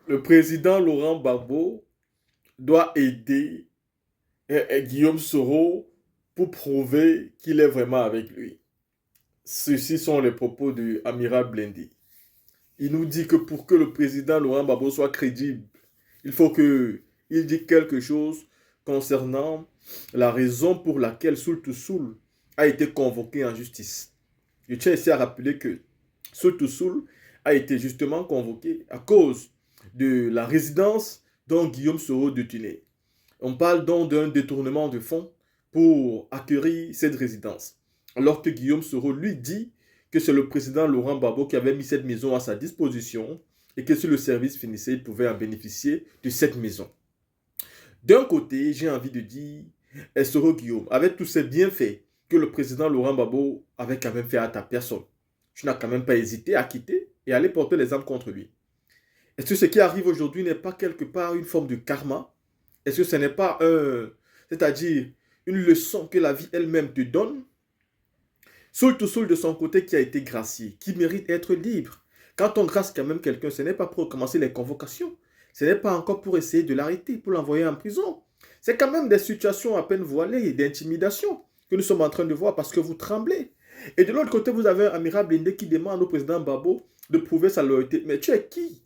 le président Laurent Gbagbo doit aider Guillaume Soro pour prouver qu'il est vraiment avec lui. Ceci sont les propos de Amiral Blendi. Il nous dit que pour que le président Laurent Gbagbo soit crédible, il faut qu'il dise quelque chose concernant la raison pour laquelle Sultu Sul a été convoqué en justice. Je tiens ici à rappeler que Sultu Sul a été justement convoqué à cause de la résidence dont Guillaume Soro détenait. On parle donc d'un détournement de fonds pour acquérir cette résidence. Alors que Guillaume Soro lui dit que c'est le président Laurent Gbagbo qui avait mis cette maison à sa disposition et que si le service finissait, il pouvait en bénéficier de cette maison. D'un côté, j'ai envie de dire, Soro Guillaume, avec tous ces bienfaits que le président Laurent Gbagbo avait quand même fait à ta personne, tu n'as quand même pas hésité à quitter et aller porter les armes contre lui. Est-ce que ce qui arrive aujourd'hui n'est pas quelque part une forme de karma? Est-ce que ce n'est pas c'est-à-dire une leçon que la vie elle-même te donne? Soul to Soul de son côté qui a été gracié, qui mérite d'être libre. Quand on grâce quand même quelqu'un, ce n'est pas pour commencer les convocations. Ce n'est pas encore pour essayer de l'arrêter, pour l'envoyer en prison. C'est quand même des situations à peine voilées, d'intimidation que nous sommes en train de voir parce que vous tremblez. Et de l'autre côté, vous avez un amiral Blindé qui demande au président Gbagbo de prouver sa loyauté. Mais tu es qui?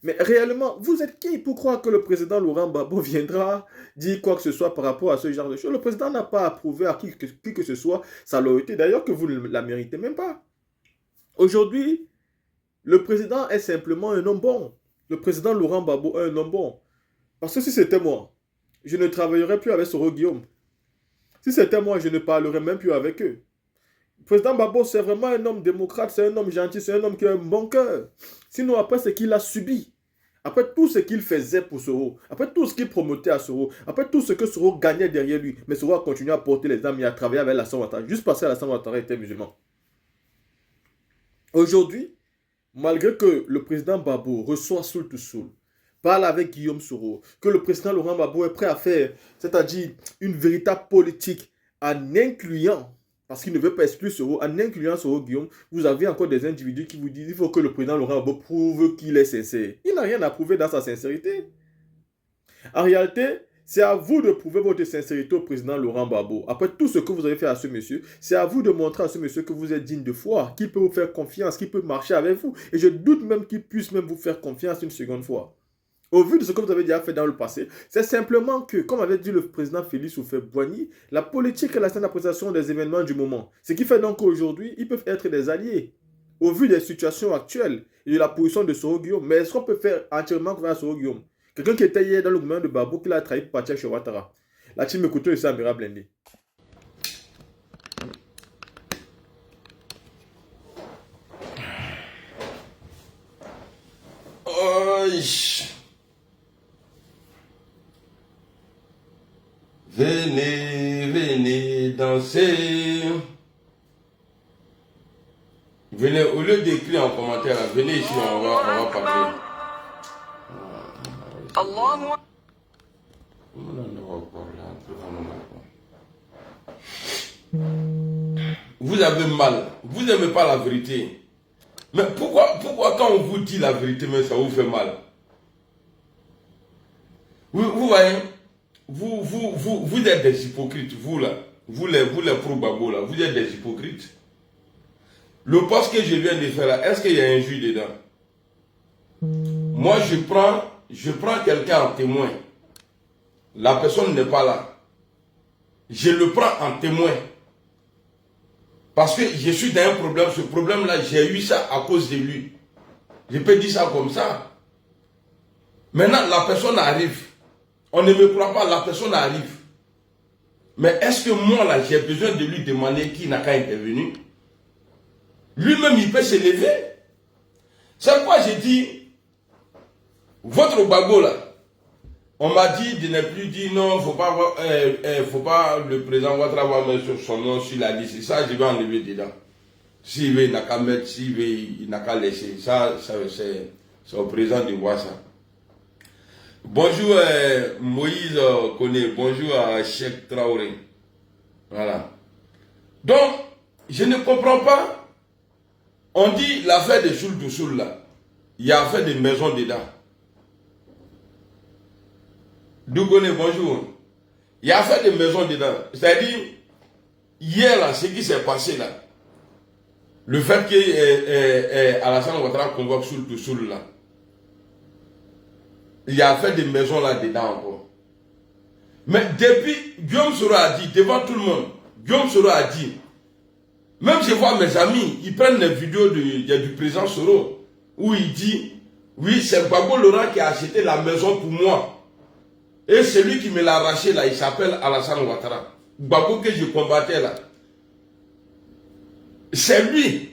Mais réellement, vous êtes qui pour croire que le président Laurent Gbagbo viendra dire quoi que ce soit par rapport à ce genre de choses? Le président n'a pas approuvé à qui que ce soit sa loyauté, d'ailleurs que vous ne la méritez même pas. Aujourd'hui, le président est simplement un homme bon. Le président Laurent Gbagbo est un homme bon. Parce que si c'était moi, je ne travaillerais plus avec Soro Guillaume. Si c'était moi, je ne parlerais même plus avec eux. Le président Gbagbo, c'est vraiment un homme démocrate, c'est un homme gentil, c'est un homme qui a un bon cœur. Sinon, après ce qu'il a subi, après tout ce qu'il faisait pour Soro, après tout ce qu'il promotait à Soro, après tout ce que Soro gagnait derrière lui, mais Soro a continué à porter les armes et à travailler avec Alassane Ouattara, juste parce que Alassane Ouattara était musulman. Aujourd'hui, malgré que le président Gbagbo reçoit Soul to Soul, parle avec Guillaume Soro, que le président Laurent Gbagbo est prêt à faire, c'est-à-dire une véritable politique en incluant, parce qu'il ne veut pas exclure Soro, en incluant Soro Guillaume, vous avez encore des individus qui vous disent qu'il faut que le président Laurent Gbagbo prouve qu'il est sincère. Il n'a rien à prouver dans sa sincérité. En réalité, c'est à vous de prouver votre sincérité au président Laurent Gbagbo. Après tout ce que vous avez fait à ce monsieur, c'est à vous de montrer à ce monsieur que vous êtes digne de foi, qu'il peut vous faire confiance, qu'il peut marcher avec vous. Et je doute même qu'il puisse même vous faire confiance une seconde fois. Au vu de ce que vous avez déjà fait dans le passé, c'est simplement que, comme avait dit le président Félix Houphouët-Boigny, la politique est la scène d'appréciation des événements du moment. Ce qui fait donc qu'aujourd'hui, ils peuvent être des alliés. Au vu des situations actuelles et de la position de Soro Guillaume, mais est-ce qu'on peut faire entièrement confiance à Soro Guillaume? Quelqu'un qui était hier dans le gouvernement de Babou, qui l'a trahi pour partir chez Ouattara. La team écoutait aussi Amira Blindé. Oh, venez, venez danser. Venez, au lieu d'écrire en commentaire, venez ici, on va parler. Vous avez mal, vous n'aimez pas la vérité. Mais pourquoi quand on vous dit la vérité, mais ça vous fait mal? Vous voyez, vous êtes des hypocrites, vous là, vous les pro-Gbagbo là, vous êtes des hypocrites. Le poste que je viens de faire là, est-ce qu'il y a un juge dedans? Moi je prends quelqu'un en témoin. La personne n'est pas là. Je le prends en témoin. Parce que je suis dans un problème, ce problème-là, j'ai eu ça à cause de lui. Je peux dire ça comme ça. Maintenant, la personne arrive. On ne me croit pas, la personne arrive. Mais est-ce que moi, là, j'ai besoin de lui demander qui n'a qu'à intervenir? Lui-même, il peut se lever. C'est pourquoi j'ai dit, votre Gbagbo, là, on m'a dit de ne plus dire non, faut pas le président Ouattara mettre son nom sur la liste. Ça, je vais enlever dedans. S'il veut, il n'a qu'à mettre, s'il veut, il n'a qu'à laisser. Ça c'est au président de voir ça. Bonjour Moïse Koné, bonjour à Cheikh Traoré. Voilà. Donc, je ne comprends pas. On dit l'affaire de Soul to Soul là. Il y a affaire de maison dedans. Dougone, bonjour. Il a fait des maisons dedans. C'est-à-dire, hier, là, ce qui s'est passé là, le fait que Alassane Ouattara convoque Soul là, il a fait des maisons là dedans encore. Mais depuis, Guillaume Soro a dit, devant tout le monde, Guillaume Soro a dit, même je vois mes amis, ils prennent les vidéos du président Soro, où il dit, oui, c'est Gbagbo Laurent qui a acheté la maison pour moi. Et celui qui me l'a arraché là, il s'appelle Alassane Ouattara. Gbagbo que je combattais là. C'est lui,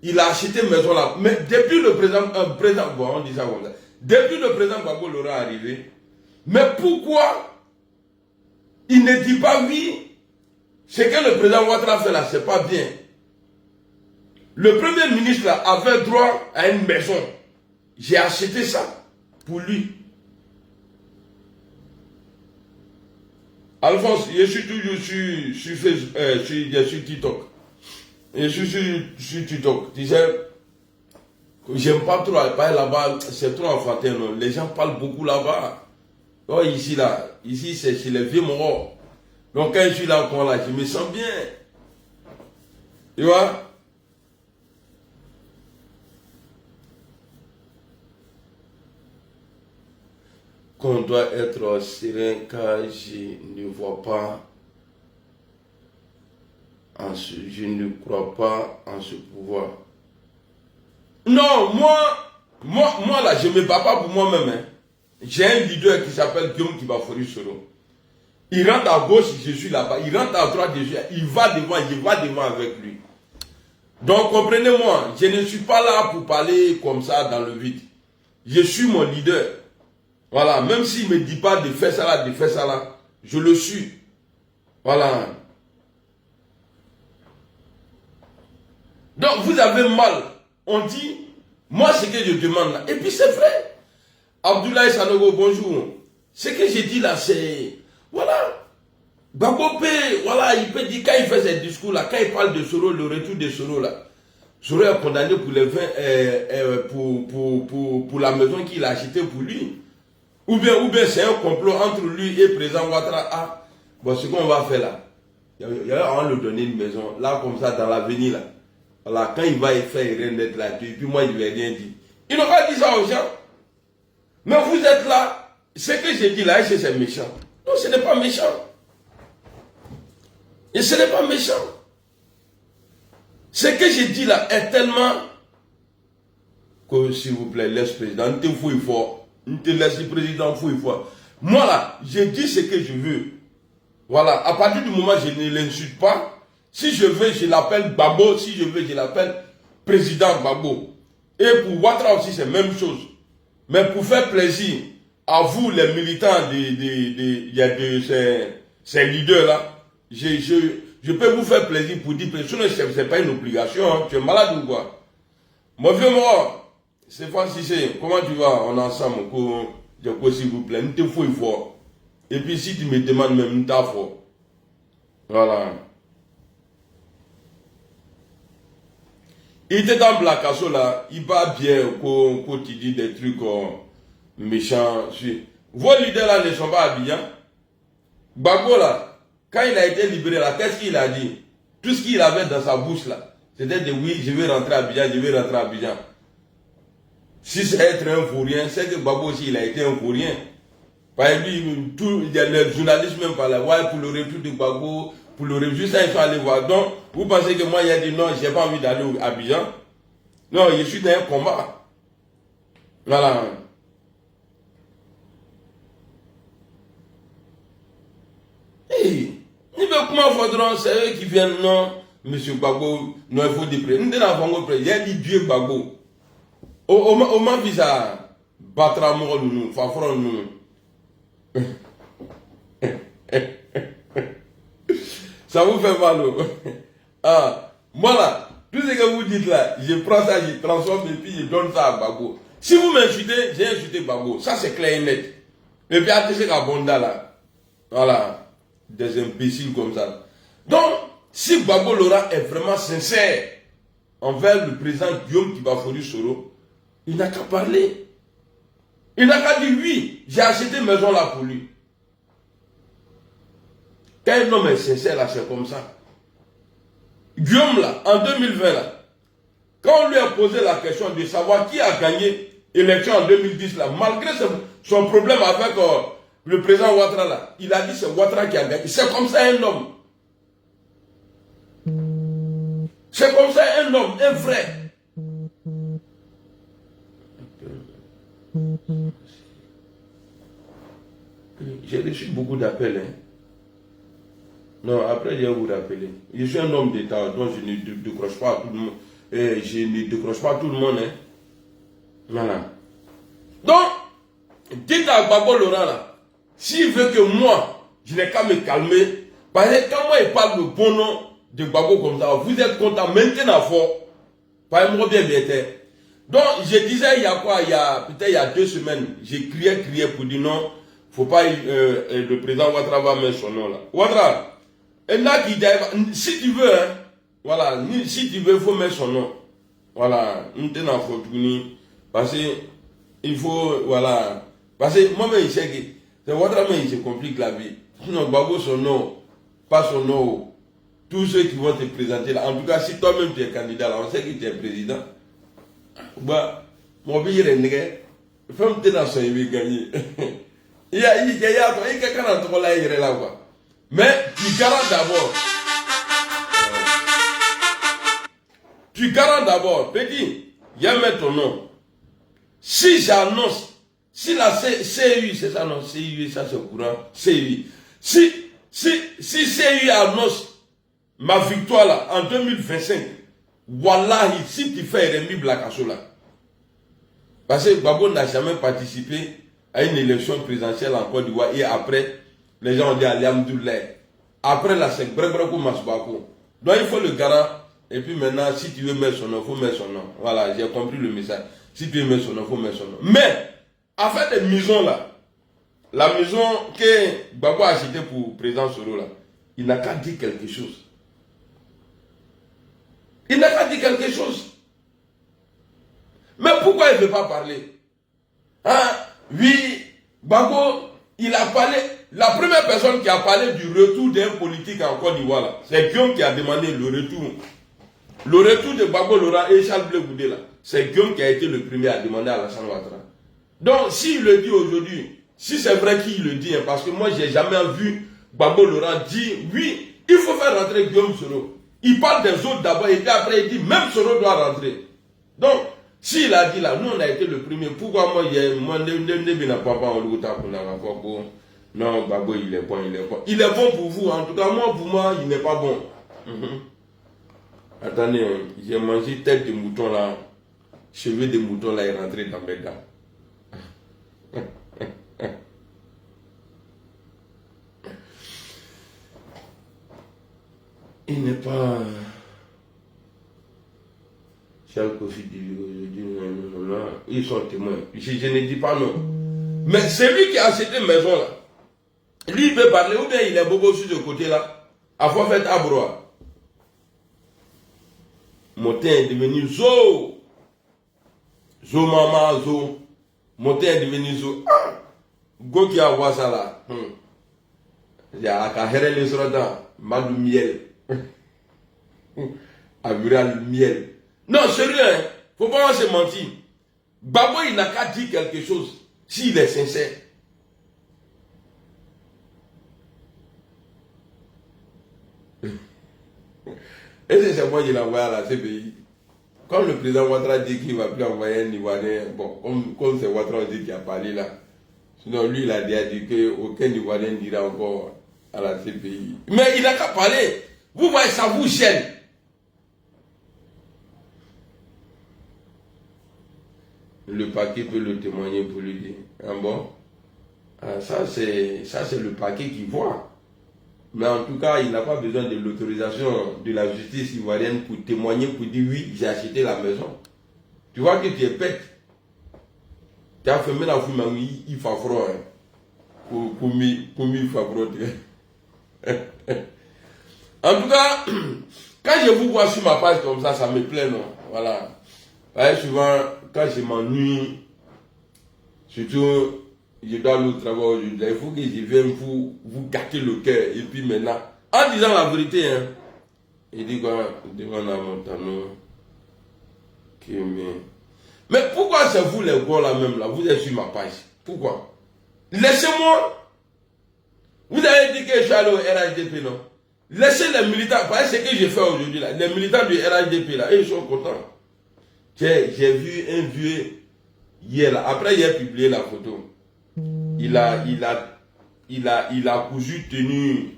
il a acheté maison là. Mais depuis le président, bon, on dit ça comme ça. Depuis le président Gbagbo Laurent est arrivé, mais pourquoi il ne dit pas oui? Ce que le président Ouattara fait là, c'est pas bien. Le premier ministre là avait droit à une maison. J'ai acheté ça pour lui. Alphonse, je suis toujours sur TikTok. Je suis sur TikTok. Tu sais, j'aime pas trop parler là-bas, c'est trop enfantin. Non? Les gens parlent beaucoup là-bas. Oh, ici, c'est chez les vieux morts. Donc quand je suis là, je me sens bien. Tu vois? Qu'on doit être serein car je ne vois pas je ne crois pas en ce pouvoir. Non, moi là, je ne me bats pas pour moi-même. Hein. J'ai un leader qui s'appelle Guillaume Kibafori Soro. Il rentre à gauche, je suis là-bas. Il rentre à droite, je suis là. Il va devant, je vais devant avec lui. Donc comprenez-moi, je ne suis pas là pour parler comme ça dans le vide. Je suis mon leader. Voilà, même s'il ne me dit pas de faire ça là, je le suis. Voilà. Donc vous avez mal. On dit, moi ce que je demande là, et puis c'est vrai. Abdoulaye Sanogo, bonjour. Ce que je dis là, c'est, voilà. Gbagbo voilà, il peut dire, quand il fait ses discours là, quand il parle de Soro, le retour de Soro là, Soro est condamné pour les 20, pour la maison qu'il a achetée pour lui. Ou bien c'est un complot entre lui et le président Ouattara. Ah, bon, ce qu'on va faire là, on va lui donner une maison, là comme ça, dans l'avenir là. Voilà, quand il va faire rien d'être là, et puis moi, il ne vais rien dire. Il n'ont pas dit ça aux gens. Mais vous êtes là, ce que j'ai dit là, c'est méchant. Non, ce n'est pas méchant. Et ce n'est pas méchant. Ce que j'ai dit là est tellement que, s'il vous plaît, laisse le président, ne te fouille fort. Ne te laisse le président fouille fort. Moi là, j'ai dit ce que je veux. Voilà, à partir du moment où je ne l'insulte pas, si je veux, je l'appelle Gbagbo. Si je veux, je l'appelle président Gbagbo. Et pour Ouattara aussi, c'est la même chose. Mais pour faire plaisir à vous, les militants de ces leaders-là, je peux vous faire plaisir pour dire, ce n'est pas une obligation. Hein. Tu es malade ou quoi? Mon vieux mort, c'est Francis, comment tu vas? On est ensemble, s'il vous plaît, ne te fouille fort. Et puis si tu me demandes même, ne t'as fort. Voilà. Il était dans Blakasso là, il va bien quand tu dis des trucs méchants. Vos leaders là ne sont pas habillants. Gbagbo là, quand il a été libéré là, qu'est-ce qu'il a dit? Tout ce qu'il avait dans sa bouche là, c'était de oui, je vais rentrer à Abidjan, je vais rentrer à Abidjan. Si c'est être un vaurien, c'est que Gbagbo aussi il a été un vaurien. Par exemple, les journalistes même parlaient, ouais, pour le retour de Gbagbo, pour le retour, juste ça, ils sont allés voir. Donc, vous pensez que moi, il a dit non, je n'ai pas envie d'aller à Abidjan. Non, je suis dans un combat. Voilà. Hey, comment faudra, c'est eux qui viennent, non, monsieur Gbagbo, non, il faut des prêts. Nous avons des prêts, il y a dit Dieu Gbagbo. Au moins, visa, battre à mort, nous, fafron, nous. Ça vous fait mal. Ah, moi là, tout ce que vous dites là, je prends ça, je transforme et puis je donne ça à Gbagbo. Si vous m'insultez, j'ai insulté Gbagbo. Ça c'est clair et net. Et puis à ce Kabonda là, voilà, des imbéciles comme ça. Donc, si Gbagbo Laurent est vraiment sincère envers le président Guillaume Kibafori Soro, il n'a qu'à parler. Il n'a qu'à dire oui, j'ai acheté une maison là pour lui. Quand un homme est sincère, là, c'est comme ça. Guillaume, là, en 2020, là, quand on lui a posé la question de savoir qui a gagné l'élection en 2010, là, malgré son problème avec le président Ouattara, là, il a dit c'est Ouattara qui a gagné. C'est comme ça un homme. C'est comme ça un homme, un vrai. J'ai reçu beaucoup d'appels. Hein. Non, après, je vais vous rappeler. Je suis un homme d'État, donc je ne décroche pas à tout le monde. Je ne décroche pas à tout le monde. Hein. Voilà. Donc, dites à Gbagbo Laurent, là, s'il veut que moi, je n'ai qu'à me calmer, parce que quand moi, il parle le bon nom de Gbagbo comme ça, vous êtes content, maintenant fort. Pas moi bien bien. Donc, je disais, il y a quoi, peut-être il y a 2 semaines, j'ai crié pour dire non, faut pas, le président Ouattara va mettre son nom là. Ouattara, si tu veux, hein, voilà, si tu veux, il faut mettre son nom. Voilà, nous tenons en photo, parce que, il faut, voilà, parce que moi-même, je sais que, c'est Ouattara, mais il se complique la vie. Sinon, Gbagbo son nom, pas son nom, tous ceux qui vont te présenter là, en tout cas, si toi-même tu es candidat là, on sait que tu es président. Bah, mon pays est négré. Femme t'es dans son évi gagné. Il y a quelqu'un dans ton là, il est là, quoi. Mais, tu garantes d'abord. Tu garantes d'abord. Petit, il y a mettre ton nom. Si j'annonce, si la CU, c'est ça, non, CU, ça c'est au courant, CU. Si CU annonce ma victoire là, en 2025, wallahi, si tu fais Rémi Blakasso là, parce que Gbagbo n'a jamais participé à une élection présidentielle en Côte d'Ivoire et après, les gens ont dit Alhamdoulilah. Après là, c'est Brebreko Masbako. Donc il faut le garant. Et puis maintenant, si tu veux mettre son nom, il faut mettre son nom. Voilà, j'ai compris le message. Si tu veux mettre son nom, il faut mettre son nom. Mais, afin des maisons là, la maison que Gbagbo a achetée pour le président Soro là, il n'a qu'à dire quelque chose. Il n'a qu'à dire quelque chose. Mais pourquoi il ne veut pas parler? Hein? Oui, Gbagbo, il a parlé. La première personne qui a parlé du retour d'un politique en Côte d'Ivoire, c'est Guillaume qui a demandé le retour. Le retour de Gbagbo Laurent et Charles Blé Goudé, c'est Guillaume qui a été le premier à demander à Alassane Ouattara. Donc, s'il le dit aujourd'hui, si c'est vrai qu'il le dit, hein, parce que moi, je n'ai jamais vu Gbagbo Laurent dire, oui, il faut faire rentrer Guillaume Soro. Il parle des autres d'abord et puis après, il dit, même Soro doit rentrer. Donc, s'il a dit là, nous, on a été le premier. Pourquoi moi, non, Gbagbo, il est bon, il est bon. Il est bon pour vous, en tout cas, moi, pour moi, il n'est pas bon. Attendez, j'ai mangé tête de mouton là, cheveux de mouton là, est rentré dans mes dents. Il n'est pas... Charles Kofi dit aujourd'hui, non, ils sont témoins. Je ne dis pas non. Mais c'est lui qui a acheté une maison là. Lui, il veut parler, ou bien il est beaucoup sur ce côté là. À fois fait à broie. Mon teint est devenu zo. Zo maman, zo. Mon teint est devenu zo. Go qui a voir ça là. Il y a un carré les soldats. Mal du miel. Amural miel. Non, sérieux, hein. Faut pas se mentir. Gbagbo, il n'a qu'à dire quelque chose. S'il est sincère. Et c'est moi qui l'ai envoyé à la CPI. Comme le président Ouattara dit qu'il ne va plus envoyer un Ivoirien, bon, comme c'est Ouattara dit qui a parlé là. Sinon, lui, il a déjà dit qu'aucun Ivoirien n'ira encore à la CPI. Mais il n'a qu'à parler. Vous voyez, ça vous gêne. Le parquet peut le témoigner pour lui dire. Ah bon? Ah, ça, c'est le parquet qui voit. Mais en tout cas, il n'a pas besoin de l'autorisation de la justice ivoirienne pour témoigner, pour dire oui, j'ai acheté la maison. Tu vois que tu es bête. Tu as fermé la foule, il fait froid. Pour m'y faire froid. En tout cas, quand je vous vois sur ma page comme ça me plaît, non? Voilà. Ouais, souvent, quand je m'ennuie, surtout je dois aller au travail aujourd'hui. Il faut que je vienne vous gâter le cœur. Et puis maintenant, en disant la vérité, hein, il dit quoi? Demande à Montano. Mais pourquoi c'est vous les gros là même là? Vous êtes sur ma page. Pourquoi? Laissez-moi. Vous avez dit que je suis allé au RHDP, non? Laissez les militants. Parce que ce que j'ai fait aujourd'hui là, les militants du RHDP là, ils sont contents. J'ai vu un vieux hier là. Après, il a publié la photo. Il a cousu tenu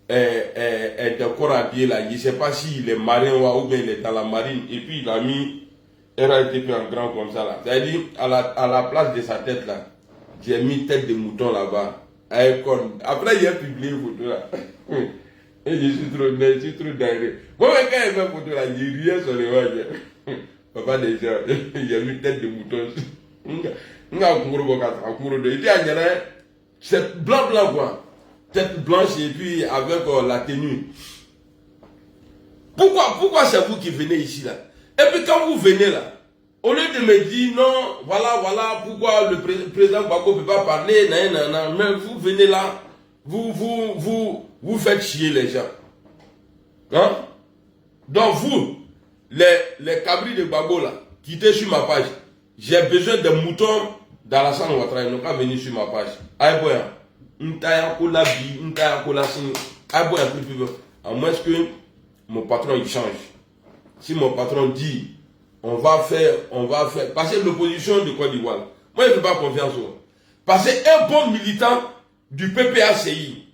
de corps à pied là. Je ne sais pas s'il est marin ou bien il est dans la marine. Et puis il a mis RHDP en grand comme ça là. C'est-à-dire à la place de sa tête là, j'ai mis tête de mouton là-bas. Après il a publié une photo là. Et je suis trop dingue. Moi quand il fait une photo là, j'ai riais sur les vagues. Papa déjà, j'ai mis tête de mouton. C'est blanc quoi. Tête blanche et puis avec la tenue. Pourquoi c'est vous qui venez ici là? Et puis quand vous venez là, au lieu de me dire non, voilà pourquoi le président Bako ne peut pas parler, mais vous venez là, vous faites chier les gens. Hein? Donc vous, les cabris de Babo là, qui étaient sur ma page, j'ai besoin de moutons dans la salle Ouattara, ils n'ont pas venu sur ma page. Aïe boya, à moins que mon patron il change. Si mon patron dit on va faire, parce que l'opposition de Côte d'Ivoire, moi je ne fais pas confiance. Parce qu'un bon militant du PPACI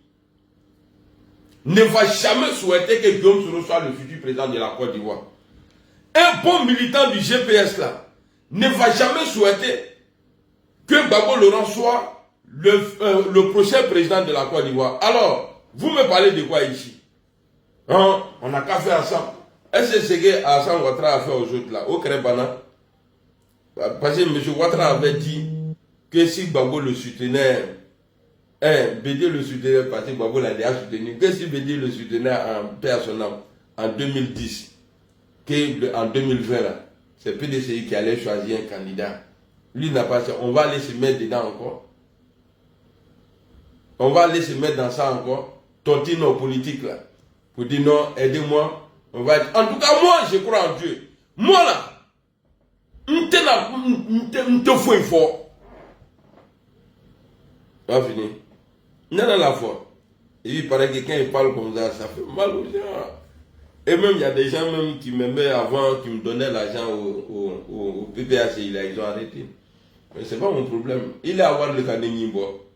ne va jamais souhaiter que Guillaume Soro soit le futur président de la Côte d'Ivoire. Un bon militant du GPS là ne va jamais souhaiter que Gbagbo Laurent soit le prochain président de la Côte d'Ivoire. Alors, vous me parlez de quoi ici? Hein? On n'a qu'à faire ensemble. Est-ce que c'est ce que Hassan Ouattara a fait aux autres là, au Krébana? Parce que M. Ouattara avait dit que si Gbagbo le soutenait, Bédié le soutenait parce que Gbagbo l'a déjà soutenu, que si Bédié le soutenait en personnel en 2010, qu'en 2020 là, c'est PDCI qui allait choisir un candidat. Lui n'a pas ça. On va aller se mettre dedans encore. On va aller se mettre dans ça encore. Tontine nos politiques là. Pour dire non, aidez-moi. On va être... En tout cas, moi, je crois en Dieu. Moi là, te faut fort. On va finir. Non, la foi. Et il paraît que quand il parle comme ça, ça fait mal aux gens. Et même, il y a des gens même qui m'aimaient avant, qui me donnaient l'argent au PPACI, là, ils ont arrêté. Mais c'est pas mon problème. Il est à voir le canet Nimbo.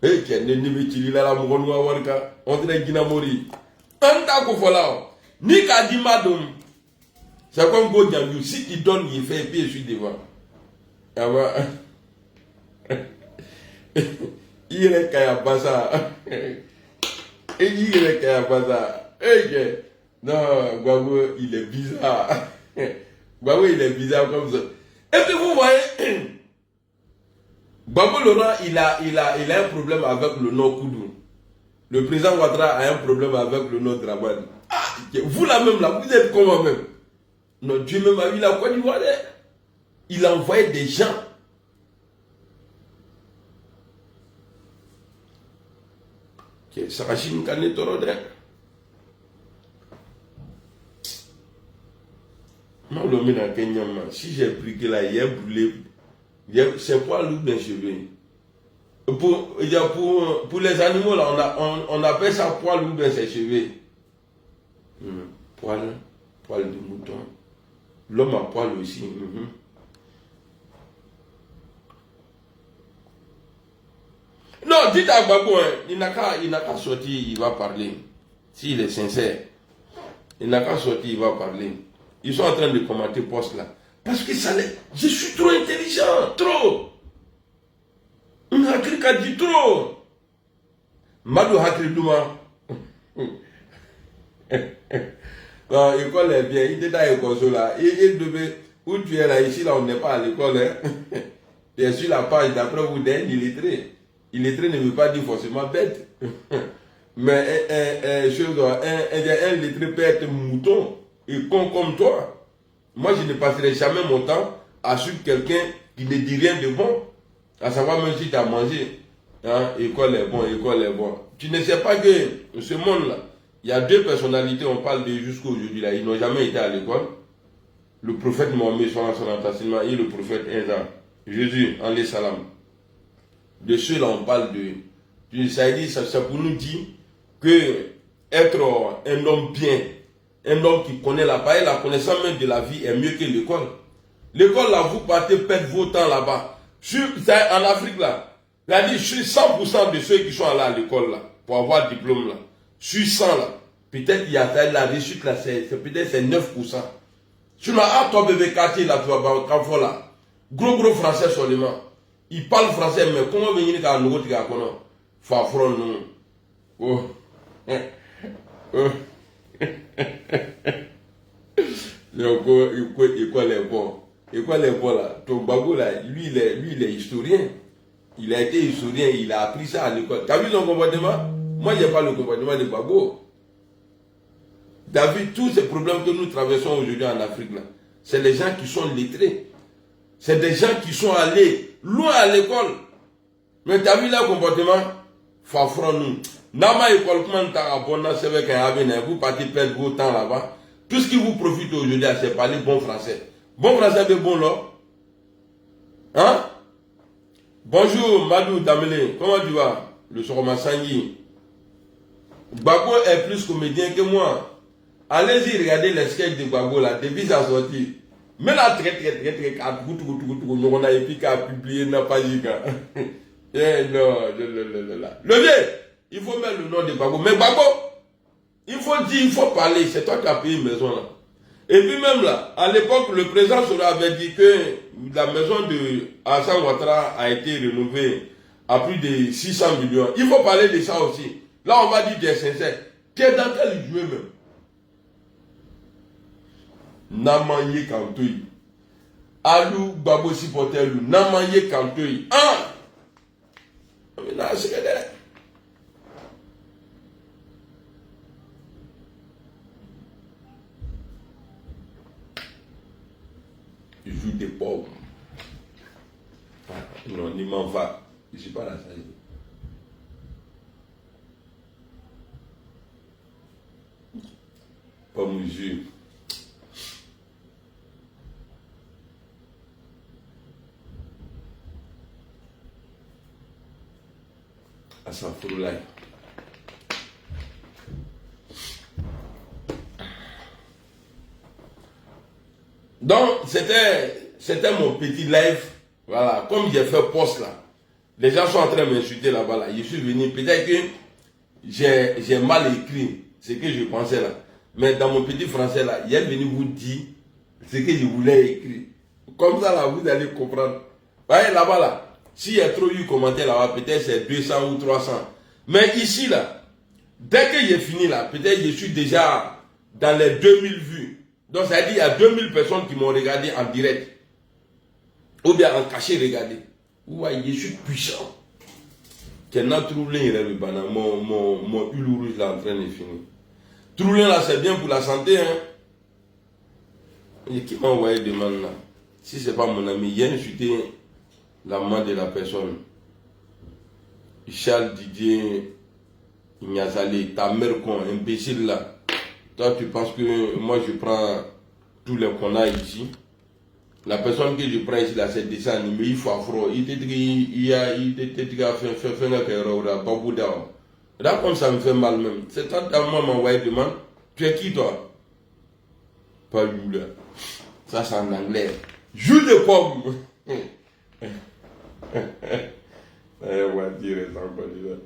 Et qui est né, il a la mouronou à Warka. On dirait qu'il a mouru. Un tas qu'on fait là. Ni qu'à dire madame. C'est comme Godjangou. Si il donne, il fait, et puis je suis devant. Ah bah. Il est qu'à pas ça. Et il est qu'à pas ça. Non, Gbagbo, il est bizarre. Gbagbo, il est bizarre comme ça. Et puis vous voyez, Gbagbo Laurent, il a un problème avec le nom Koudou. Le président Ouattara a un problème avec le nom Draman. Ah, vous là même là, vous êtes comment même? Non, Dieu même a vu la Côte d'Ivoire. Il a envoyé des gens. Ça va chier une canne toro. Si j'ai pris que là, il a brûlé, c'est poil lourd d'un cheveu. Pour les animaux, là, on appelle ça poil lourd dans ses cheveux. Poil de mouton. L'homme a poil aussi. Non, dites à Gbagbo, il n'a qu'à sortir, il va parler. S'il est sincère, il n'a qu'à sortir, il va parler. Ils sont en train de commenter poste là. Parce que ça l'est. Je suis trop intelligent. Trop. On a dit trop. Madou Hakri Douma. Non, l'école est bien. Il est dans l'école là. Il devait. Où tu es là, ici, là, on n'est pas à l'école. Tu es sur la page d'après vous d'un illettré. Illettré ne veut pas dire forcément bête. Mais un illettré peut être mouton. Et comme toi, moi je ne passerai jamais mon temps à suivre quelqu'un qui ne dit rien de bon. À savoir même si tu as mangé, hein, école est bon, école est bon. Tu ne sais pas que ce monde-là, il y a deux personnalités, on parle de jusqu'à aujourd'hui, là, ils n'ont jamais été à l'école. Le prophète Mohammed et le prophète Isa, Jésus, alayhi salam. De ceux-là, on parle de ça dit, ça pour nous dire que être un homme bien, un homme qui connaît la connaissance même de la vie est mieux que l'école. L'école, là, vous partez perdre vos temps là-bas. En Afrique, là, je suis 100% de ceux qui sont allés à l'école, là, pour avoir le diplôme, là. Sur 100, là. Peut-être qu'il y a la réussite, là, peut-être c'est 9%. Sur toi, bébé quartier, là, tu vas là. Gros français seulement. Il parle français, mais comment venir à nous, tu vas connaître? Fafron, non. Oh. Oh. École est bon. École est bon là. Ton Gbagbo là, lui il est historien. Il a été historien, il a appris ça à l'école. T'as vu son comportement? Moi, j'ai pas le comportement de Gbagbo. T'as vu tous ces problèmes que nous traversons aujourd'hui en Afrique là? C'est les gens qui sont lettrés. C'est des gens qui sont allés loin à l'école. Mais t'as vu leur comportement? Fafron nous. Nama école comment t'as abonné, c'est avec un avenir. Vous partez perdre vos temps là-bas. Tout ce qui vous profite aujourd'hui, c'est parler bon français. Bon français de bon là. Hein? Bonjour Madou Damele, comment tu vas? Le Soroma Sangui. Gbagbo est plus comédien que moi. Allez-y, regardez les sketchs de Gbagbo là, depuis sa sortie. Mais là, très, on a épique à publier n'a pas dit. Eh non, le vieux, il faut mettre le nom de Gbagbo. Mais Gbagbo, il faut dire, il faut parler. C'est toi qui as payé une maison là. Et puis même là, à l'époque, le président Soro avait dit que la maison de Hassan Ouattara a été rénovée à plus de 600 millions. Il faut parler de ça aussi. Là, on va dire des sincères. Qu'est-ce dans quel jouet même? Namaye Kantoui. Alou Babo Sipotelou. Namaye Kantoui. Ah! Mais là, c'est je joue des pauvres. Non, il m'en va. Je ne suis pas là, ça y est. Pas mesure. À sa foule là. Donc, c'était mon petit live. Voilà, comme j'ai fait poste là. Les gens sont en train de m'insulter là-bas. Là. Je suis venu, peut-être que j'ai mal écrit ce que je pensais là. Mais dans mon petit français là, il est venu vous dire ce que je voulais écrire. Comme ça là, vous allez comprendre. Voyez là-bas là, s'il y a trop eu commentaires là-bas, peut-être c'est 200 ou 300. Mais ici là, dès que j'ai fini là, peut-être je suis déjà dans les 2000 vues. Donc ça veut dire qu'il y a 2000 personnes qui m'ont regardé en direct. Ou bien en caché regardé. Ouais, je suis puissant. Maintenant, trouver mon huile rouge là en train de finir. Trouver là, c'est bien pour la santé. Hein? Et qui m'a envoyé des demande là? Si c'est pas mon ami, il y a insulté la main de la personne. Charles Didier Ignazale, ta mère con, imbécile là. Toi, tu penses que moi je prends tous les qu'on a ici? La personne que je prends ici, là, c'est dessin animé, il faut affronter. Il te dit qu'il a fait un erreur, pas bout d'argent. Là, comme ça me fait mal même. C'est toi, ta maman m'a envoyé demande. Tu es qui, toi? Pas lui, là. Ça, c'est en anglais. Joue de pomme. On va dire ça encore déjà.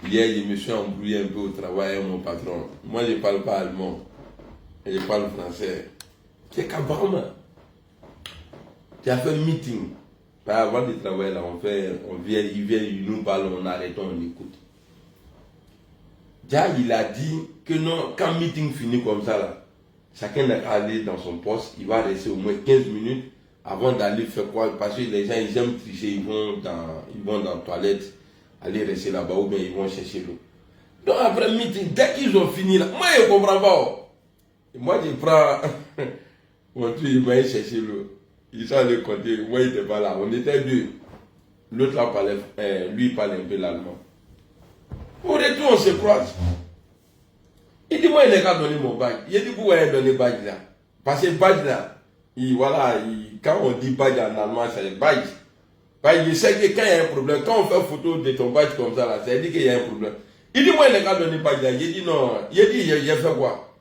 Hier, je me suis embrouillé un peu au travail avec mon patron. Moi, je ne parle pas allemand. Je parle français. C'est Kabama. Tu as fait un meeting. Avant de travailler là, on vient, il nous parle, on arrête, on écoute. Déjà, il a dit que non, quand le meeting finit comme ça, là, chacun va aller dans son poste, il va rester au moins 15 minutes avant d'aller faire quoi. Parce que les gens, ils aiment tricher, ils vont dans la toilette, aller rester là-bas ou bien ils vont chercher l'eau. Donc après meeting, dès qu'ils ont fini là, moi je ne comprends pas. Et moi je prends mon truc, il m'a cherché l'eau. Ils sont allés compter, moi il n'était pas là. On était deux. L'autre là parlait, lui il parlait un peu l'allemand. Au retour on se croise. Il dit moi il n'a qu'à donner mon badge. Il dit pourquoi il a donné le badge là. Parce que le badge là, quand on dit badge en allemand c'est le badge. Il sait que quand il y a un problème, quand on fait photo de ton badge comme ça, là, ça dit qu'il y a un problème. Il dit, moi, il n'a qu'à donner badge là. Il dit, non. Il dit, j'ai fait quoi?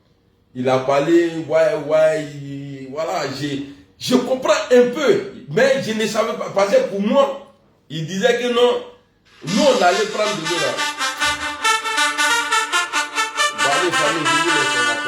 Il a parlé, voilà, je comprends un peu, mais je ne savais pas. Parce que pour moi, il disait que non, nous, on allait prendre de là. Bah, les familles, je vous laisse.